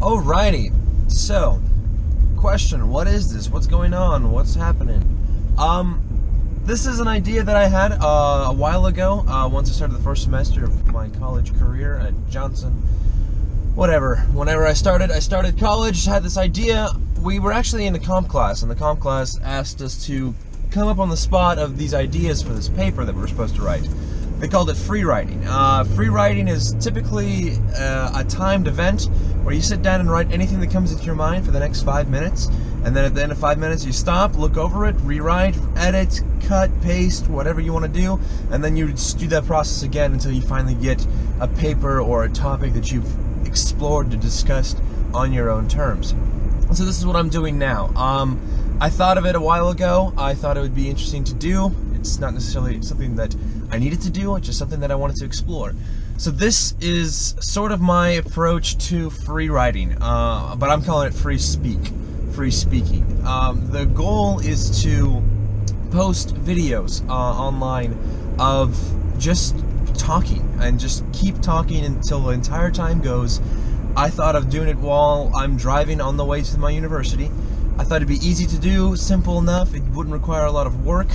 Alrighty, so, question, what is this? What's going on? What's happening? This is an idea that I had a while ago, once I started the first semester of my college career at Johnson. Whenever I started college, had this idea. We were actually in the comp class, and the comp class asked us to come up on the spot of these ideas for this paper that we were supposed to write. They called it free writing. Free writing is typically a timed event where you sit down and write anything that comes into your mind for the next 5 minutes, and then at the end of 5 minutes you stop, look over it, rewrite, edit, cut, paste, whatever you want to do, and then you just do that process again until you finally get a paper or a topic that you've explored and discussed on your own terms. So this is what I'm doing now. I thought of it a while ago. I thought it would be interesting to do. It's not necessarily something that I needed to do, it's just something that I wanted to explore. So this is sort of my approach to free writing, but I'm calling it free speaking. The goal is to post videos online of just talking, and just keep talking until the entire time goes. I thought of doing it while I'm driving on the way to my university. I thought it'd be easy to do, simple enough, it wouldn't require a lot of work.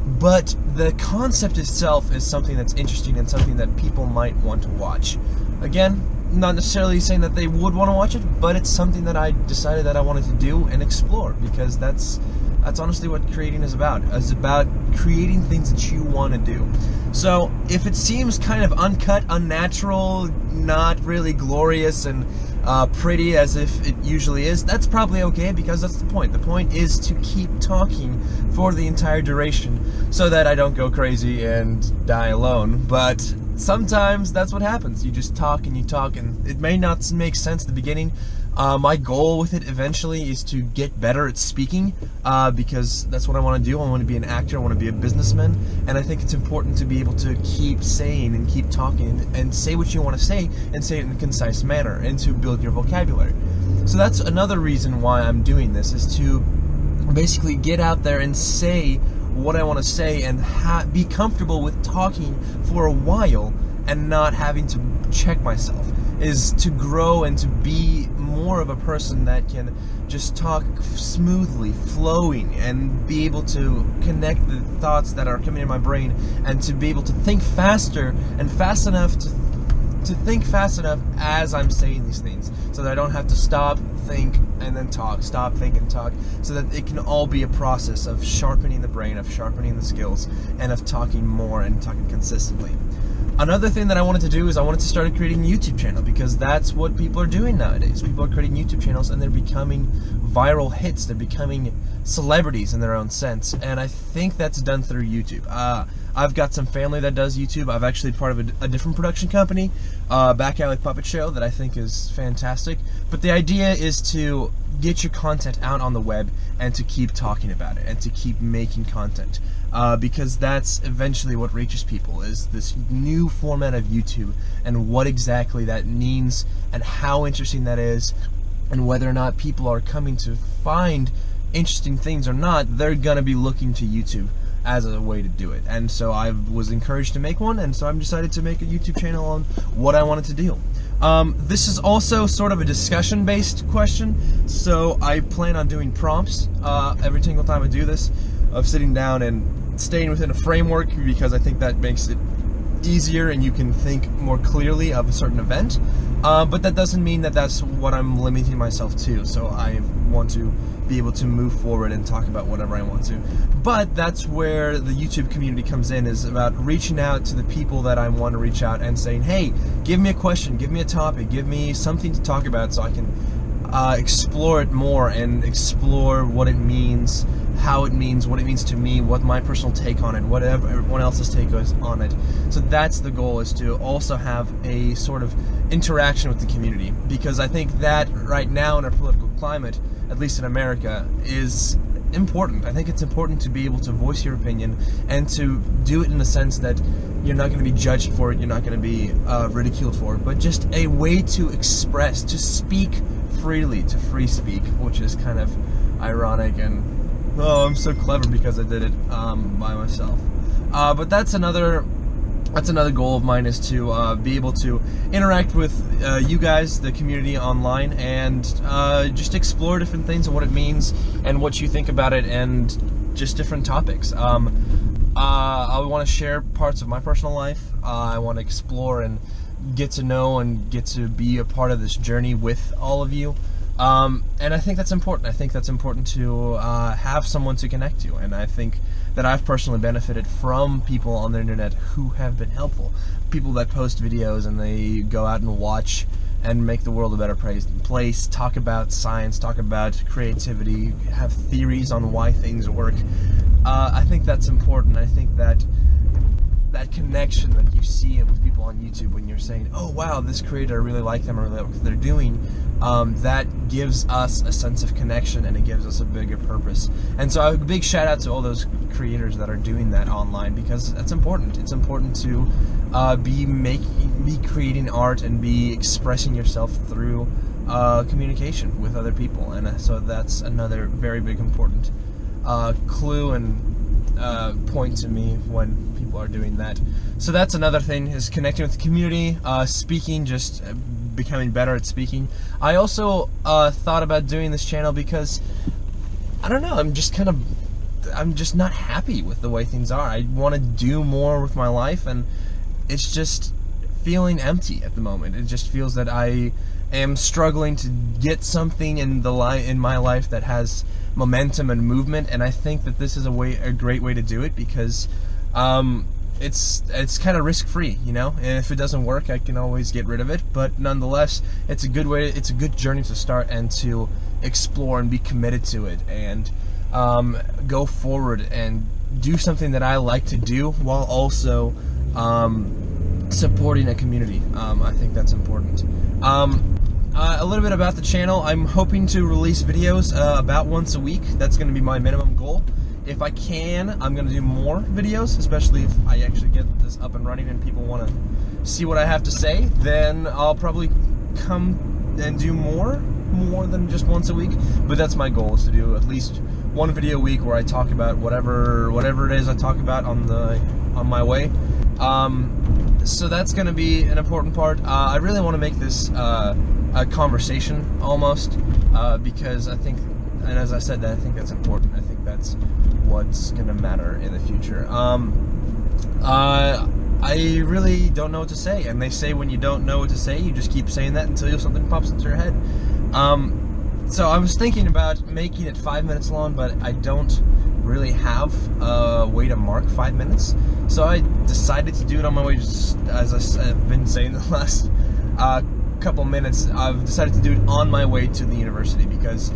But the concept itself is something that's interesting and something that people might want to watch. Again, not necessarily saying that they would want to watch it, but it's something that I decided that I wanted to do and explore, because that's honestly what creating is about. It's about creating things that you want to do. So if it seems kind of uncut, unnatural, not really glorious and pretty as if it usually is, that's probably okay, because that's the point. The point is to keep talking for the entire duration so that I don't go crazy and die alone. But sometimes that's what happens. You just talk and you talk, and it may not make sense at the beginning. My goal with it eventually is to get better at speaking, because that's what I want to do. I want to be an actor, I want to be a businessman, and I think it's important to be able to keep saying and keep talking and say what you want to say, and say it in a concise manner, and to build your vocabulary. So that's another reason why I'm doing this, is to basically get out there and say what I want to say, and be comfortable with talking for a while and not having to check myself, is to grow and to be more of a person that can just talk smoothly, flowing, and be able to connect the thoughts that are coming in my brain, and to be able to think faster and fast enough to think fast enough as I'm saying these things, so that I don't have to stop, think, and then talk, stop, think, and talk, so that it can all be a process of sharpening the brain, of sharpening the skills, and of talking more and talking consistently. Another thing that I wanted to do is I wanted to start creating a YouTube channel, because that's what people are doing nowadays. People are creating YouTube channels and they're becoming viral hits. They're becoming celebrities in their own sense, and I think that's done through YouTube. I've got some family that does YouTube. I've actually part of a different production company, Back Alley Puppet Show, that I think is fantastic. But the idea is to get your content out on the web and to keep talking about it and to keep making content. Because that's eventually what reaches people, is this new format of YouTube, and what exactly that means and how interesting that is, and whether or not people are coming to find interesting things or not, they're gonna be looking to YouTube as a way to do it. And so I was encouraged to make one, and so I've decided to make a YouTube channel on what I wanted to do. This is also sort of a discussion-based question, so I plan on doing prompts every single time I do this, of sitting down and staying within a framework, because I think that makes it easier and you can think more clearly of a certain event. But that doesn't mean that that's what I'm limiting myself to, so I want to be able to move forward and talk about whatever I want to. But that's where the YouTube community comes in, is about reaching out to the people that I want to reach out and saying, hey, give me a question, give me a topic, give me something to talk about, so I can explore it more and explore what it means, how it means, what it means to me, what my personal take on it, whatever everyone else's take is on it. So that's the goal, is to also have a sort of interaction with the community, because I think that right now in our political climate, at least in America, is important. I think it's important to be able to voice your opinion, and to do it in the sense that you're not going to be judged for it, you're not going to be ridiculed for it, but just a way to express, to speak freely, to free speak, which is kind of ironic, and oh, I'm so clever because I did it by myself. But that's another that's another goal of mine, is to be able to interact with you guys, the community online, and just explore different things and what it means and what you think about it, and just different topics. I want to share parts of my personal life. I want to explore and get to know and get to be a part of this journey with all of you. And I think that's important. I think that's important to have someone to connect to, and I think that I've personally benefited from people on the internet who have been helpful. People that post videos and they go out and watch and make the world a better place, talk about science, talk about creativity, have theories on why things work. I think that's important. I think that that connection that you see with people on YouTube when you're saying, oh wow, this creator, I really like them, I really like what they're doing, that gives us a sense of connection, and it gives us a bigger purpose. And so a big shout out to all those creators that are doing that online, because that's important. It's important to be creating art and be expressing yourself through communication with other people. And so that's another very big important clue and point to me when people are doing that. So that's another thing, is connecting with the community, speaking, just becoming better at speaking. I also thought about doing this channel because, I don't know, I'm just not happy with the way things are. I want to do more with my life, and it's just feeling empty at the moment. It just feels that I am struggling to get something in my life that has momentum and movement, and I think that this is a great way to do it, because it's kind of risk-free, you know. And if it doesn't work, I can always get rid of it. But nonetheless, it's a good journey to start and to explore and be committed to it, and go forward and do something that I like to do while also supporting a community. I think that's important. A little bit about the channel. I'm hoping to release videos about once a week. That's going to be my minimum goal. If I can, I'm going to do more videos, especially if I actually get this up and running and people want to see what I have to say. Then I'll probably come and do more than just once a week. But that's my goal, is to do at least one video a week where I talk about whatever it is I talk about on my way. So that's going to be an important part. I really want to make this a conversation almost, because I think, and as I said, I think that's important. I think that's what's going to matter in the future. I really don't know what to say, and they say when you don't know what to say, you just keep saying that until something pops into your head. So I was thinking about making it 5 minutes long, but I don't really have a way to mark 5 minutes. So I decided to do it on my way, just as I've been saying the last couple minutes. I've decided to do it on my way to the university, because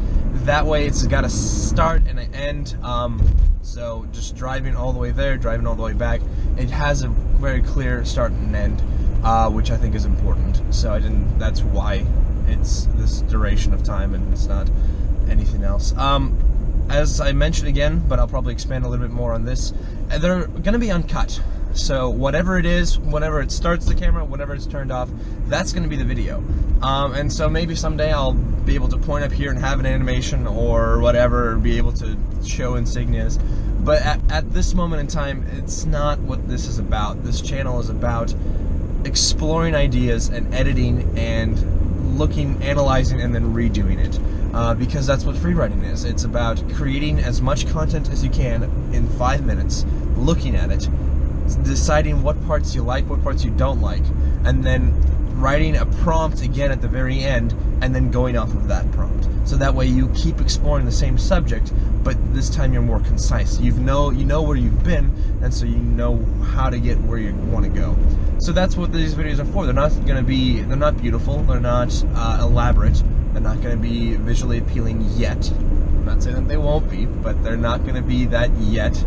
that way it's got a start and an end. So just driving all the way there, driving all the way back, it has a very clear start and end, which I think is important. So that's why it's this duration of time, and it's not anything else. As I mentioned again, but I'll probably expand a little bit more on this, they're going to be uncut. So whatever it is, whenever it starts the camera, whenever it's turned off, that's going to be the video. And so maybe someday I'll be able to point up here and have an animation or whatever, be able to show insignias. But at this moment in time, it's not what this is about. This channel is about exploring ideas and editing and looking, analyzing, and then redoing it. Because that's what freewriting is. It's about creating as much content as you can in 5 minutes, looking at it, deciding what parts you like, what parts you don't like, and then writing a prompt again at the very end, and then going off of that prompt. So that way you keep exploring the same subject, but this time you're more concise. You know where you've been, and so you know how to get where you want to go. So that's what these videos are for. They're not beautiful, they're not elaborate, they're not going to be visually appealing yet. I'm not saying that they won't be, but they're not going to be that yet.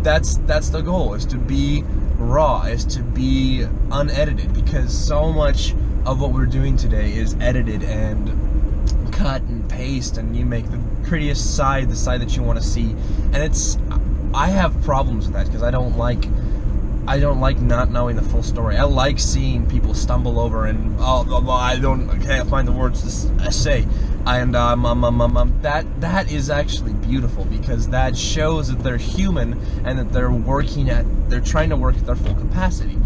That's the goal, is to be raw, is to be unedited, because so much of what we're doing today is edited and cut and paste, and you make the prettiest side the side that you want to see. And I have problems with that, because I don't like I don't like not knowing the full story. I like seeing people stumble over and I can't find the words to say, and that is actually beautiful, because that shows that they're human and that they're trying to work at their full capacity.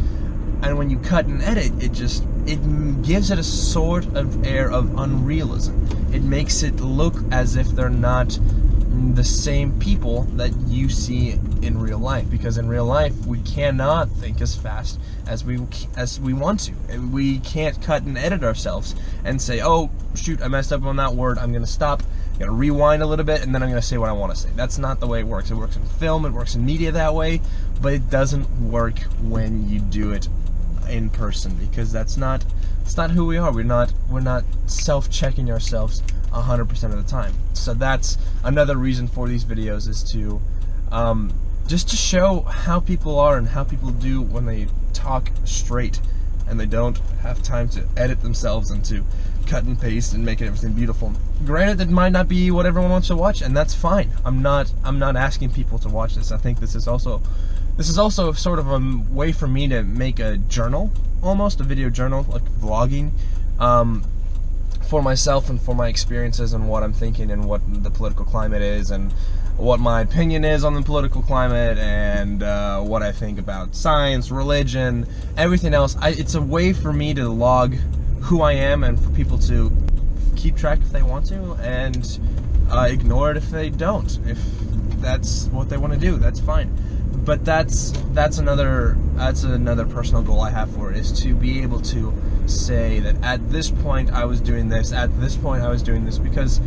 And when you cut and edit, it gives it a sort of air of unrealism. It makes it look as if they're not the same people that you see in real life, because in real life we cannot think as fast as we want to. We can't cut and edit ourselves and say, oh shoot, I messed up on that word, I'm gonna stop, I'm gonna rewind a little bit, and then I'm gonna say what I want to say. That's not the way it works. It works in film, it works in media that way, but it doesn't work when you do it in person, because it's not who we are. We're not self-checking ourselves 100% of the time. So that's another reason for these videos, is to just to show how people are and how people do when they talk straight and they don't have time to edit themselves and to cut and paste and make everything beautiful. Granted, it might not be what everyone wants to watch, and that's fine. I'm not asking people to watch this. I think this is also sort of a way for me to make a journal, almost a video journal, like vlogging, for myself and for my experiences and what I'm thinking and what the political climate is and what my opinion is on the political climate and what I think about science, religion, everything else. It's a way for me to log who I am and for people to keep track if they want to, and ignore it if they don't. If that's what they want to do, that's fine. But that's another personal goal I have for it, is to be able to say that at this point I was doing this, at this point I was doing this, because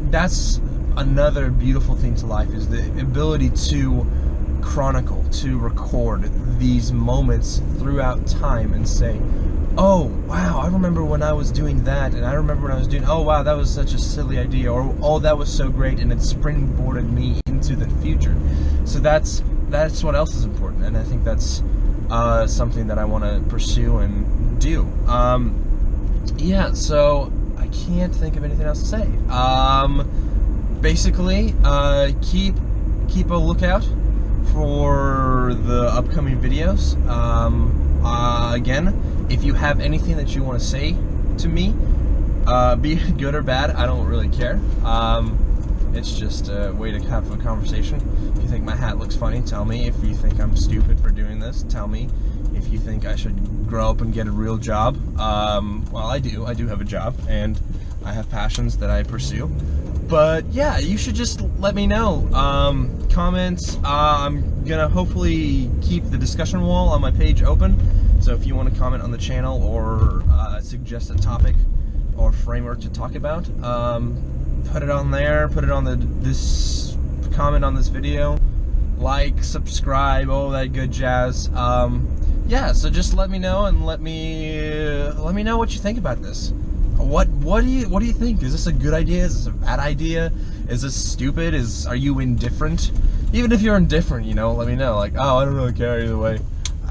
that's another beautiful thing to life, is the ability to chronicle, to record these moments throughout time and say, oh wow, I remember when I was doing that, and I remember when I was doing, oh wow, that was such a silly idea, or oh, that was so great, and it springboarded me into the future. So that's what else is important, and I think that's something that I want to pursue and do. Yeah, so I can't think of anything else to say. Basically, keep a lookout for the upcoming videos. Again, if you have anything that you want to say to me, be it good or bad, I don't really care. It's just a way to have a conversation. If you think my hat looks funny, tell me. If you think I'm stupid for doing this, tell me. If you think I should grow up and get a real job, well, I do have a job, and I have passions that I pursue. But yeah, you should just let me know. Comments, I'm gonna hopefully keep the discussion wall on my page open, so if you want to comment on the channel or suggest a topic or framework to talk about, put it on there, put it on this comment on this video, like, subscribe, all that good jazz. Yeah, so just let me know, and let me know what you think about this. What do you think? Is this a good idea? Is this a bad idea? Is this stupid? Are you indifferent? Even if you're indifferent, you know, let me know. Like, oh, I don't really care either way.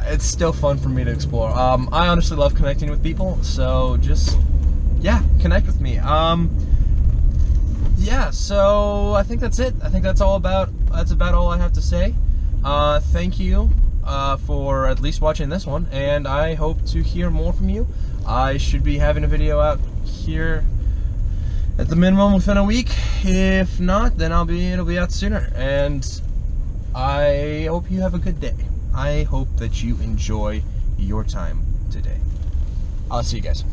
It's still fun for me to explore. I honestly love connecting with people, so just, yeah, connect with me. Yeah, so I think that's it. I think that's about all I have to say. Thank you for at least watching this one, and I hope to hear more from you. I should be having a video out here at the minimum within a week. If not, then it'll be out sooner. And I hope you have a good day. I hope that you enjoy your time today. I'll see you guys.